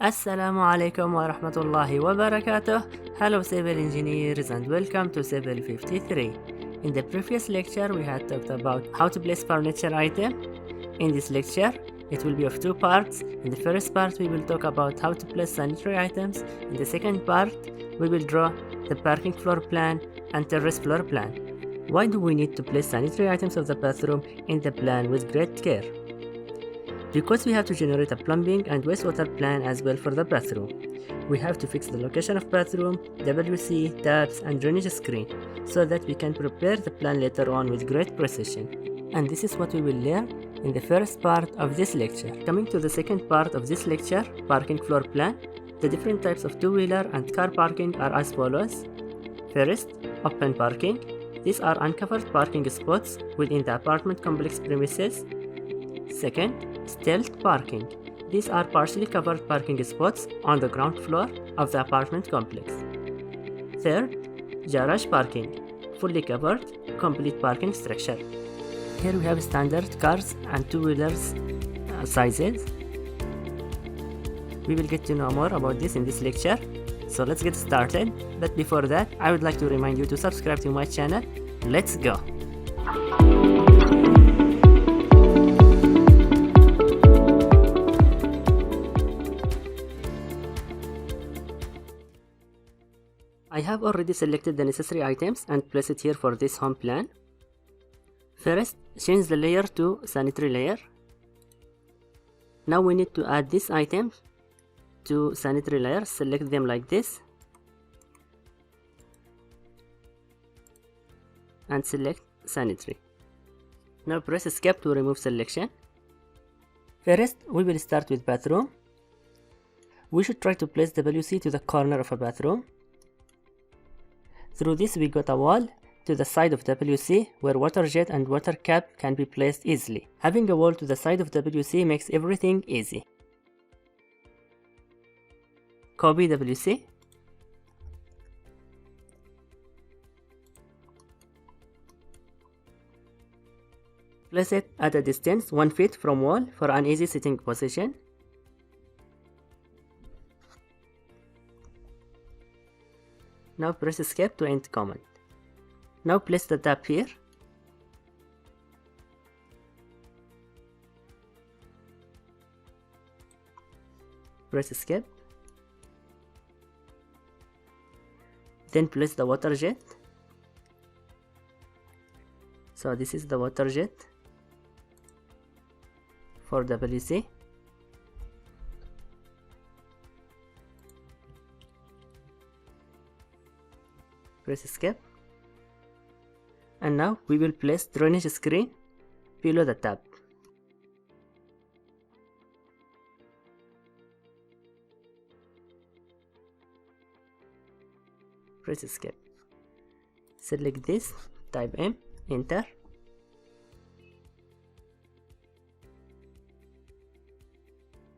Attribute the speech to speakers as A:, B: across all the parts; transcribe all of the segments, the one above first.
A: Assalamu alaikum wa rahmatullahi wa barakatuh. Hello civil engineers and welcome to Civil 53. In the previous lecture we had talked about how to place furniture item. In this lecture it will be of two parts. In the first part we will talk about how to place sanitary items. In the second part we will draw the parking floor plan and terrace floor plan. Why do we need to place sanitary items of the bathroom in the plan with great care? Because we have to generate a plumbing and wastewater plan as well for the bathroom. We have to fix the location of bathroom, WC, taps and drainage screen so that we can prepare the plan later on with great precision. And this is what we will learn in the first part of this lecture. Coming to the second part of this lecture, parking floor plan, the different types of two-wheeler and car parking are as follows. First, open parking. These are uncovered parking spots within the apartment complex premises. Second, stealth parking. These are partially covered parking spots on the ground floor of the apartment complex. Third, garage parking. Fully covered, complete parking structure. Here we have standard cars and two-wheelers sizes. We will get to know more about this in this lecture. So let's get started. But before that, I would like to remind you to subscribe to my channel. Let's go. I have already selected the necessary items and place it here for this home plan. First, change the layer to sanitary layer. Now we need to add this item to sanitary layer. Select them like this and select sanitary. Now press escape to remove selection. First, we will start with bathroom. We should try to place WC to the corner of a bathroom. Through this we got a wall to the side of WC where water jet and water cap can be placed easily. Having a wall to the side of WC makes everything easy. Copy WC. Place it at a distance 1 feet from wall for an easy sitting position. Now press escape to end command. Now place the tap here. Press escape. Then place the water jet. So this is the water jet for WC. Press escape. And now we will place drainage screen below the tap. Press escape. Select this, type M, enter.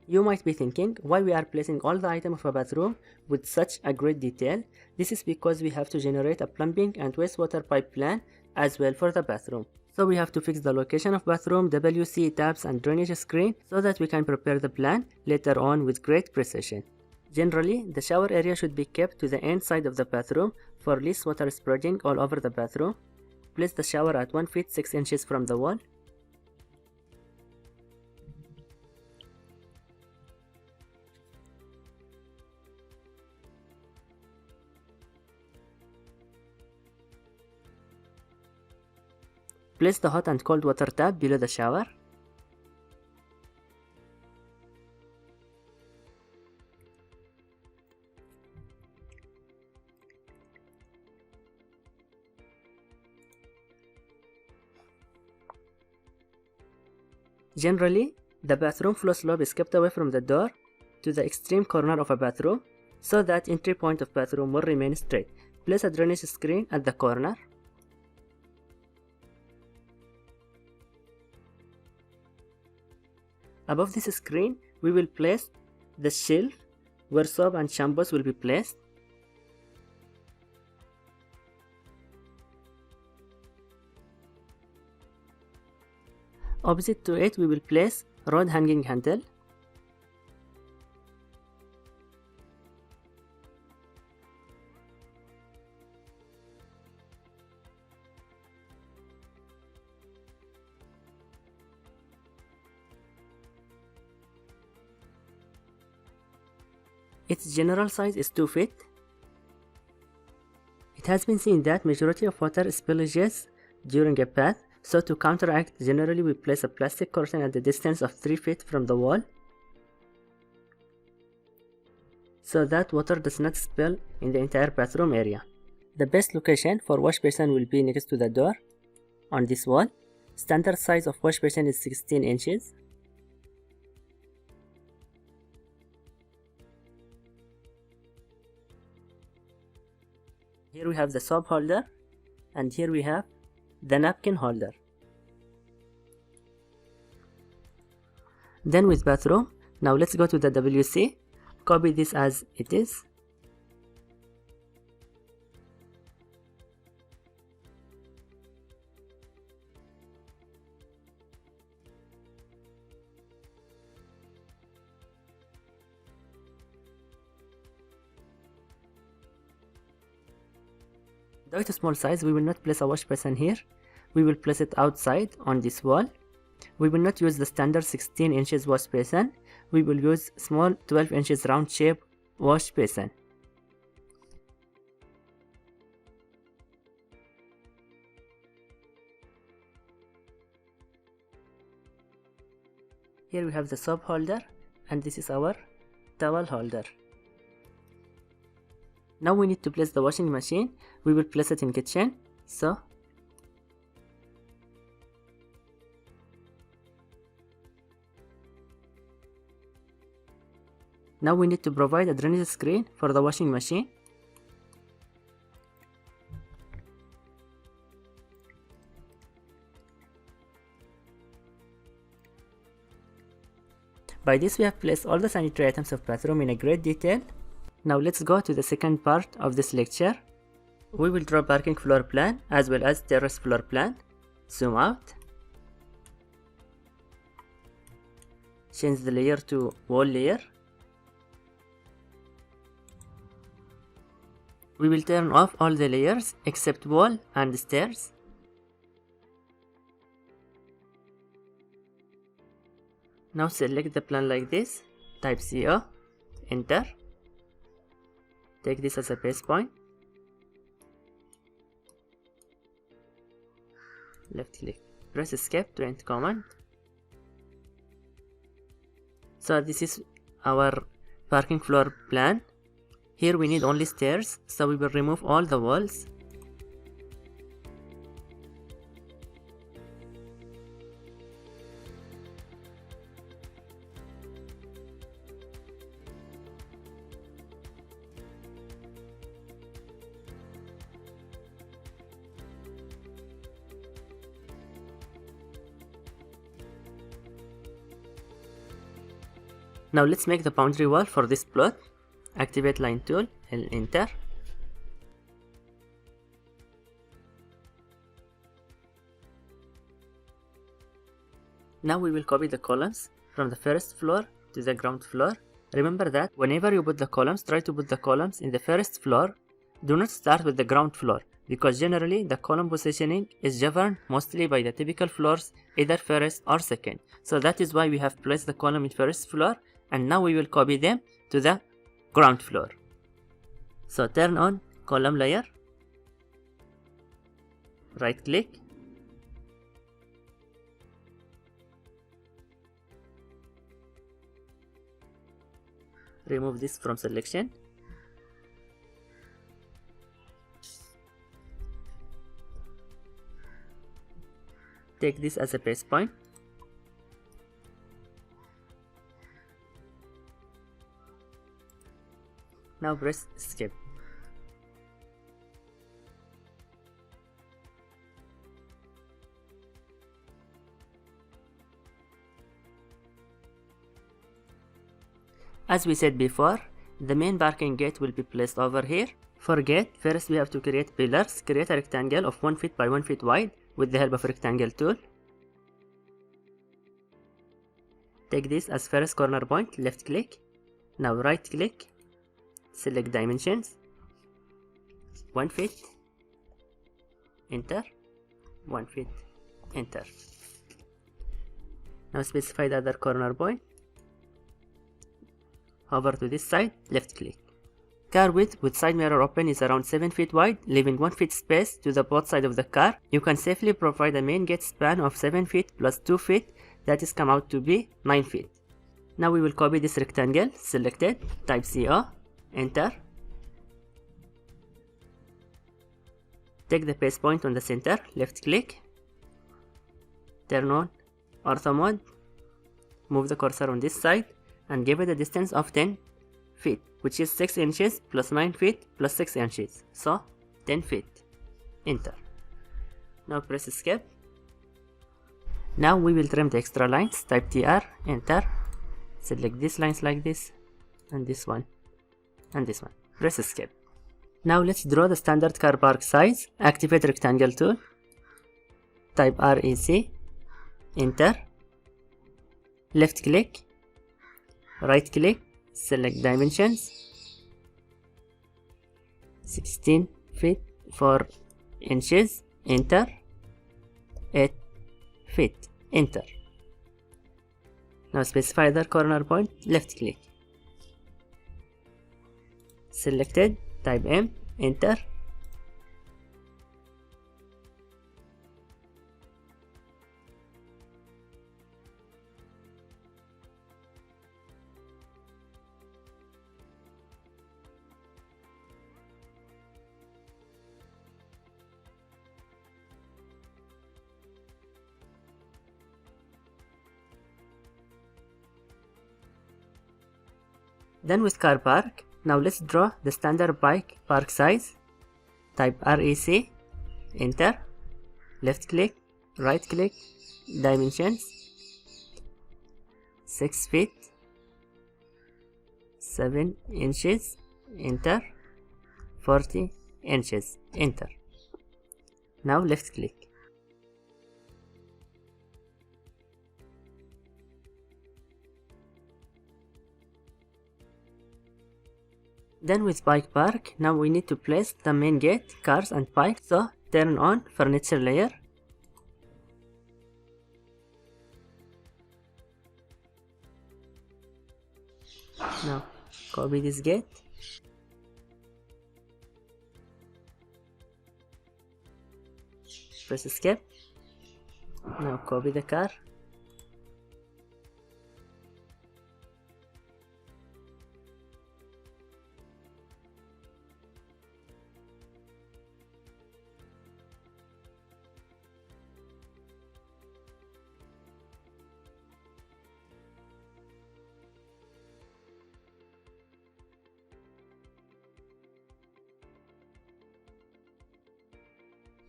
A: You might be thinking why we are placing all the items of a bathroom with such a great detail. This is because we have to generate a plumbing and wastewater pipe plan as well for the bathroom. So we have to fix the location of bathroom, WC, taps and drainage screen so that we can prepare the plan later on with great precision. Generally, the shower area should be kept to the end side of the bathroom for less water spreading all over the bathroom. Place the shower at 1 feet 6 inches from the wall. Place the hot and cold water tap below the shower. Generally, the bathroom flow slope is kept away from the door to the extreme corner of a bathroom so that entry point of bathroom will remain straight. Place a drainage screen at the corner. Above this screen, we will place the shelf where soap and shampoos will be placed. Opposite to it we will place rod hanging handle. Its general size is 2 feet. It has been seen that majority of water spillages during a bath, so to counteract, generally we place a plastic curtain at the distance of 3 feet from the wall, so that water does not spill in the entire bathroom area. The best location for wash basin will be next to the door on this wall. Standard size of wash basin is 16 inches. Here we have the soap holder, and here we have the napkin holder. Then with bathroom, now let's go to the WC, copy this as it is. Due to small size, we will not place a wash basin here. We will place it outside on this wall. We will not use the standard 16 inches wash basin. We will use small 12 inches round shape wash basin. Here we have the soap holder, and this is our towel holder. Now we need to place the washing machine. We will place it in kitchen. So now we need to provide a drainage screen for the washing machine. By this we have placed all the sanitary items of bathroom in a great detail. Now let's go to the second part of this lecture. We will draw parking floor plan as well as terrace floor plan. Zoom out. Change the layer to wall layer. We will turn off all the layers except wall and stairs. Now select the plan like this, type CO, enter. Take this as a base point. Left click, press escape to end command. So this is our parking floor plan. Here we need only stairs, so we will remove all the walls. Now let's make the boundary wall for this plot. Activate line tool and enter. Now we will copy the columns from the first floor to the ground floor. Remember that whenever you put the columns, try to put the columns in the first floor. Do not start with the ground floor, because generally the column positioning is governed mostly by the typical floors, either first or second. So that is why we have placed the column in first floor, and now we will copy them to the ground floor. So turn on column layer, right click, remove this from selection, take this as a base point, now press escape. As we said before, the main parking gate will be placed over here. For gate, first we have to create pillars. Create a rectangle of 1 feet by 1 feet wide with the help of rectangle tool. Take this as first corner point, left click. Now right click, select dimensions, 1 feet, enter, 1 feet, enter. Now specify the other corner point, Hover to this side, left click. Car width with side mirror open is around 7 feet wide, leaving 1 feet space to the both sides of the car. You can safely provide a main gate span of 7 feet plus 2 feet, that is come out to be 9 feet. Now we will copy this rectangle, selected, type CO, enter. Take the paste point on the center, left click, turn on ortho mode, move the cursor on this side and give it a distance of 10 feet, which is 6 inches plus 9 feet plus 6 inches, so 10 feet. Enter. Now press escape. Now we will trim the extra lines, type TR, enter. Select these lines like this, and this one, and this one. Press escape. Now let's draw the standard car park size. Activate rectangle tool, type REC, enter. Left click, right click, select dimensions, 16 feet 4 inches, enter. 8 feet, enter. Now specify the corner point, left click, selected, type M, enter. Done with car park. Now let's draw the standard bike park size. Type REC, enter. Left click, right click, dimensions, 6 feet 7 inches, enter. 40 inches, enter. Now left click. Done with bike park. Now we need to place the main gate, cars and bikes, so turn on furniture layer. Now copy this gate, press escape. Now copy the car,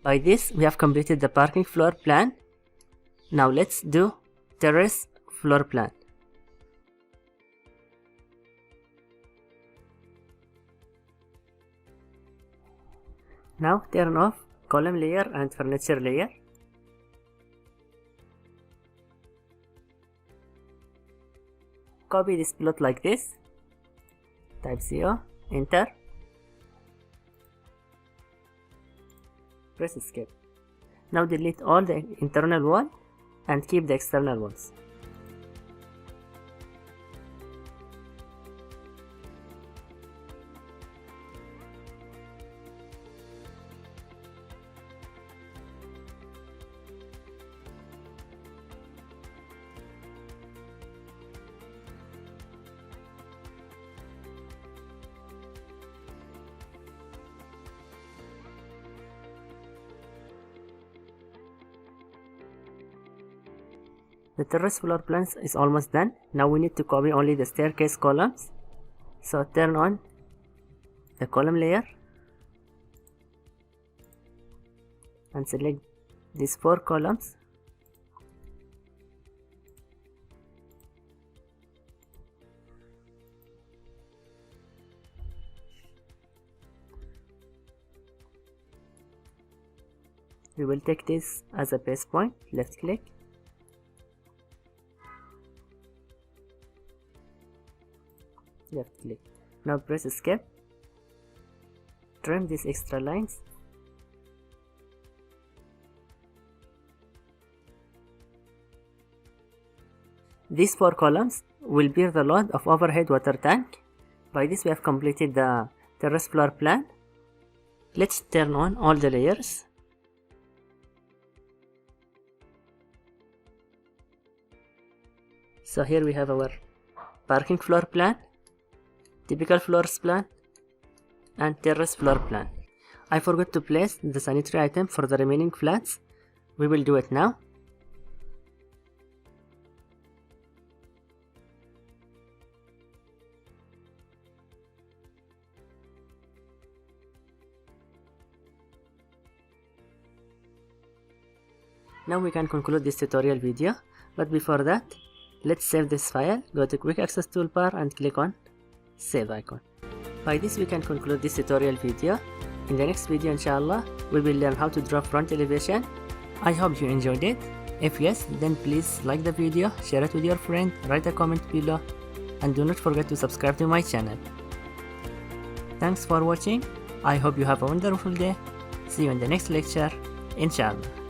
A: by this we have completed the parking floor plan. Now let's do terrace floor plan. Now turn off column layer and furniture layer. Copy this plot like this, type CO, enter. Press escape. Now delete all the internal wall and keep the external ones. The terrace floor plan is almost done. Now we need to copy only the staircase columns. So turn on the column layer and select these 4 columns. We will take this as a base point, left click. Left click. Now press escape. Trim these extra lines. These 4 columns will bear the load of overhead water tank. By this we have completed the terrace floor plan. Let's turn on all the layers. So here we have our parking floor plan, typical floors plan, and terrace floor plan. I forgot to place the sanitary item for the remaining flats. We will do it now. Now we can conclude this tutorial video, but before that, let's save this file. Go to quick access toolbar and click on save icon. By this we can conclude this tutorial video. In the next video, inshallah, we will learn how to draw front elevation. I hope you enjoyed it. If yes, then please like the video, share it with your friend, write a comment below, and do not forget to subscribe to my channel. Thanks for watching. I hope you have a wonderful day. See you in the next lecture, inshallah.